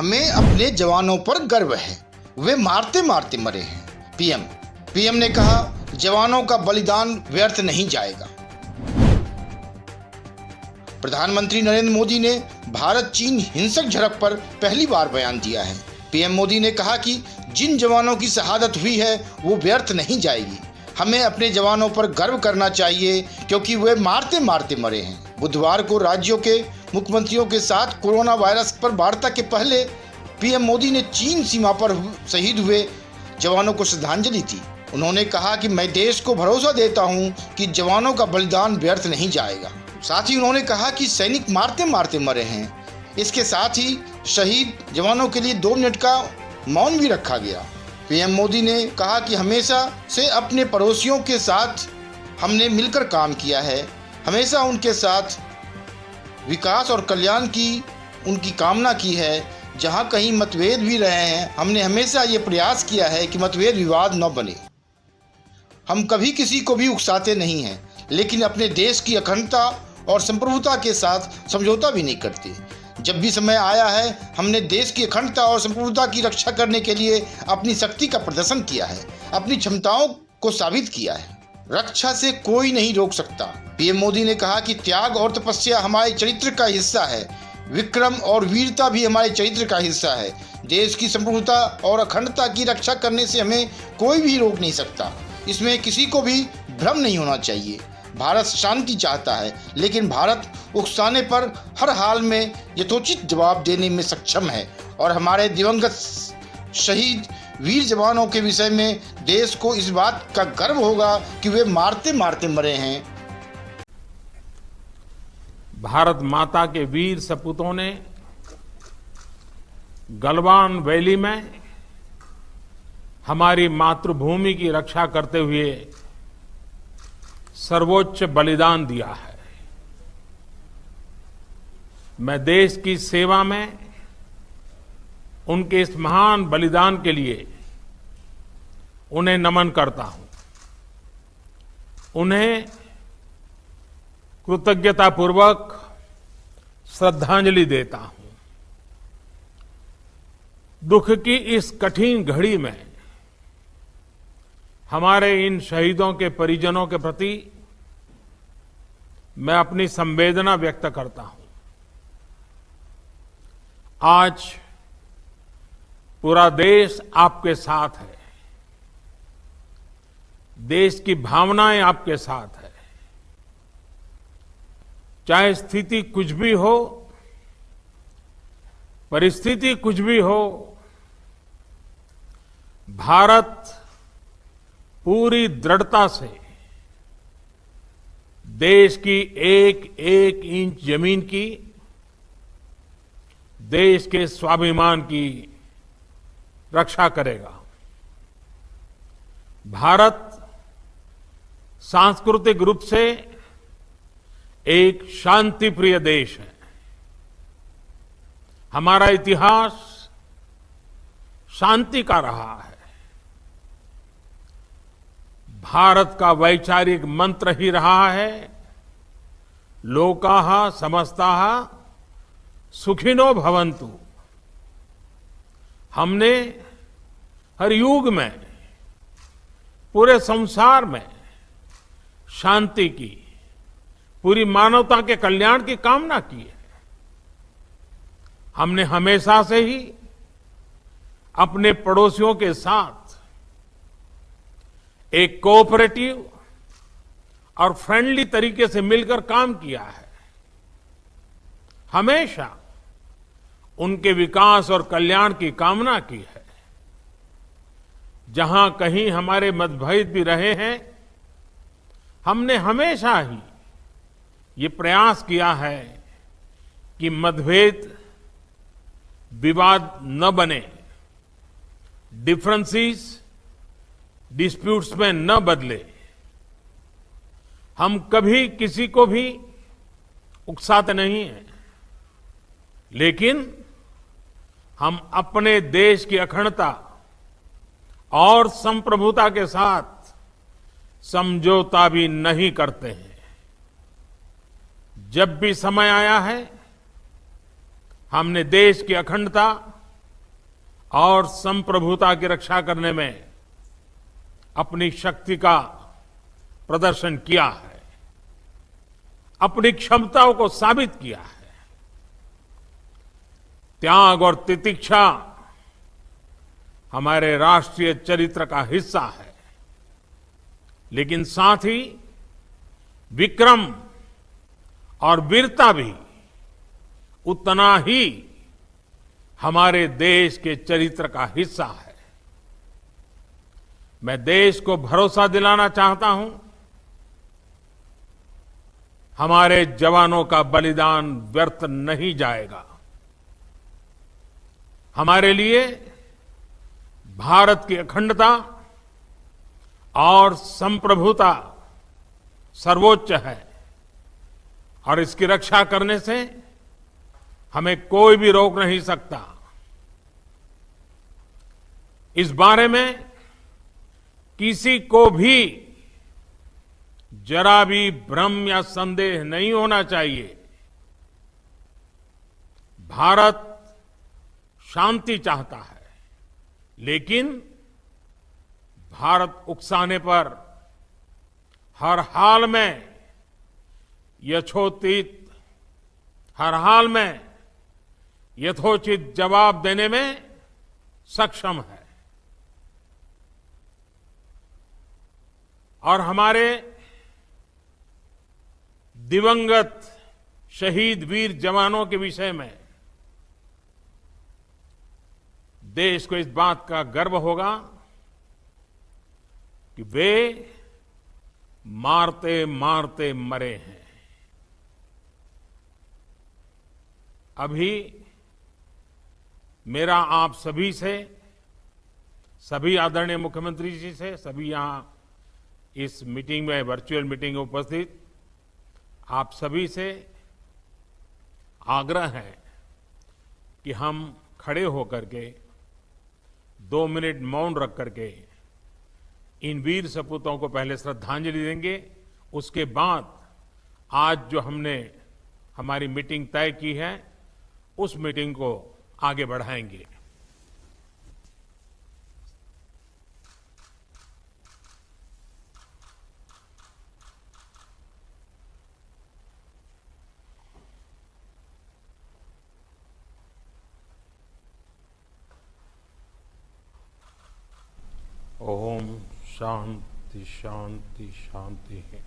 हमें अपने जवानों पर गर्व है, वे मारते मारते मरे हैं। पीएम ने कहा, जवानों का बलिदान व्यर्थ नहीं जाएगा। प्रधानमंत्री नरेंद्र मोदी ने भारत चीन हिंसक झड़प पर पहली बार बयान दिया है। पीएम मोदी ने कहा कि जिन जवानों की शहादत हुई है वो व्यर्थ नहीं जाएगी। हमें अपने जवानों पर गर्व करना चाहिए क्योंकि वे मारते मारते मरे हैं। बुधवार को राज्यों के मुख्यमंत्रियों के साथ कोरोना वायरस पर वार्ता के पहले पीएम मोदी ने चीन सीमा पर शहीद हुए जवानों को श्रद्धांजलि दी। उन्होंने कहा कि मैं देश को भरोसा देता हूं कि जवानों का बलिदान व्यर्थ नहीं जाएगा। साथ ही उन्होंने कहा कि सैनिक मारते मारते मरे हैं। इसके साथ ही शहीद जवानों के लिए 2 मिनट का मौन भी रखा गया। पीएम मोदी ने कहा कि हमेशा से अपने पड़ोसियों के साथ हमने मिलकर काम किया है, हमेशा उनके साथ विकास और कल्याण की उनकी कामना की है। जहां कहीं मतभेद भी रहे हैं, हमने हमेशा ये प्रयास किया है कि मतभेद विवाद न बने। हम कभी किसी को भी उकसाते नहीं हैं, लेकिन अपने देश की अखंडता और संप्रभुता के साथ समझौता भी नहीं करते। जब भी समय आया है, हमने देश की अखंडता और संप्रभुता की रक्षा करने के लिए अपनी शक्ति का प्रदर्शन किया है, अपनी क्षमताओं को साबित किया है। रक्षा से कोई नहीं रोक सकता। पीएम मोदी ने कहा कि त्याग और तपस्या हमारे चरित्र का हिस्सा है, विक्रम और वीरता भी हमारे चरित्र का हिस्सा है। देश की संप्रभुता और अखंडता की रक्षा करने से हमें कोई भी रोक नहीं सकता। इसमें किसी को भी भ्रम नहीं होना चाहिए। भारत शांति चाहता है, लेकिन भारत उकसाने पर हर हाल में यथोचित जवाब देने में सक्षम है और हमारे दिवंगत शहीद वीर जवानों के विषय में देश को इस बात का गर्व होगा कि वे मारते मारते मरे हैं। भारत माता के वीर सपूतों ने गलवान वैली में हमारी मातृभूमि की रक्षा करते हुए सर्वोच्च बलिदान दिया है। मैं देश की सेवा में उनके इस महान बलिदान के लिए उन्हें नमन करता हूं, उन्हें कृतज्ञतापूर्वक श्रद्धांजलि देता हूं। दुख की इस कठिन घड़ी में हमारे इन शहीदों के परिजनों के प्रति मैं अपनी संवेदना व्यक्त करता हूं। आज पूरा देश आपके साथ है, देश की भावनाएं आपके साथ है। चाहे स्थिति कुछ भी हो, परिस्थिति कुछ भी हो, भारत पूरी दृढ़ता से देश की एक एक इंच जमीन की, देश के स्वाभिमान की रक्षा करेगा। भारत सांस्कृतिक रूप से एक शांति प्रिय देश है। हमारा इतिहास शांति का रहा है। भारत का वैचारिक मंत्र ही रहा है, लोकाः समस्ताः सुखिनो भवन्तु। हमने हर युग में, पूरे संसार में शांति की, पूरी मानवता के कल्याण की कामना की है। हमने हमेशा से ही अपने पड़ोसियों के साथ एक कोऑपरेटिव और फ्रेंडली तरीके से मिलकर काम किया है। हमेशा उनके विकास और कल्याण की कामना की है। जहां कहीं हमारे मतभेद भी रहे हैं, हमने हमेशा ही ये प्रयास किया है कि मतभेद विवाद न बने, डिफरेंसेस डिस्प्यूट्स में न बदले। हम कभी किसी को भी उकसाते नहीं हैं, लेकिन हम अपने देश की अखंडता और संप्रभुता के साथ समझौता भी नहीं करते हैं। जब भी समय आया है, हमने देश की अखंडता और संप्रभुता की रक्षा करने में अपनी शक्ति का प्रदर्शन किया है, अपनी क्षमताओं को साबित किया है। त्याग और तितिक्षा हमारे राष्ट्रीय चरित्र का हिस्सा है, लेकिन साथ ही विक्रम और वीरता भी उतना ही हमारे देश के चरित्र का हिस्सा है। मैं देश को भरोसा दिलाना चाहता हूं, हमारे जवानों का बलिदान व्यर्थ नहीं जाएगा। हमारे लिए भारत की अखंडता और संप्रभुता सर्वोच्च है और इसकी रक्षा करने से हमें कोई भी रोक नहीं सकता। इस बारे में किसी को भी जरा भी भ्रम या संदेह नहीं होना चाहिए। भारत शांति चाहता है, लेकिन भारत उकसाने पर हर हाल में यथोचित जवाब देने में सक्षम है। और हमारे दिवंगत शहीद वीर जवानों के विषय में देश को इस बात का गर्व होगा कि वे मारते मारते मरे हैं। अभी मेरा आप सभी से, सभी आदरणीय मुख्यमंत्री जी से, सभी यहां इस मीटिंग में, वर्चुअल मीटिंग में उपस्थित आप सभी से आग्रह है कि हम खड़े होकर के 2 मिनट मौन रख करके इन वीर सपूतों को पहले श्रद्धांजलि देंगे। उसके बाद आज जो हमने हमारी मीटिंग तय की है, उस मीटिंग को आगे बढ़ाएंगे। ओम शांति शांति शांति है।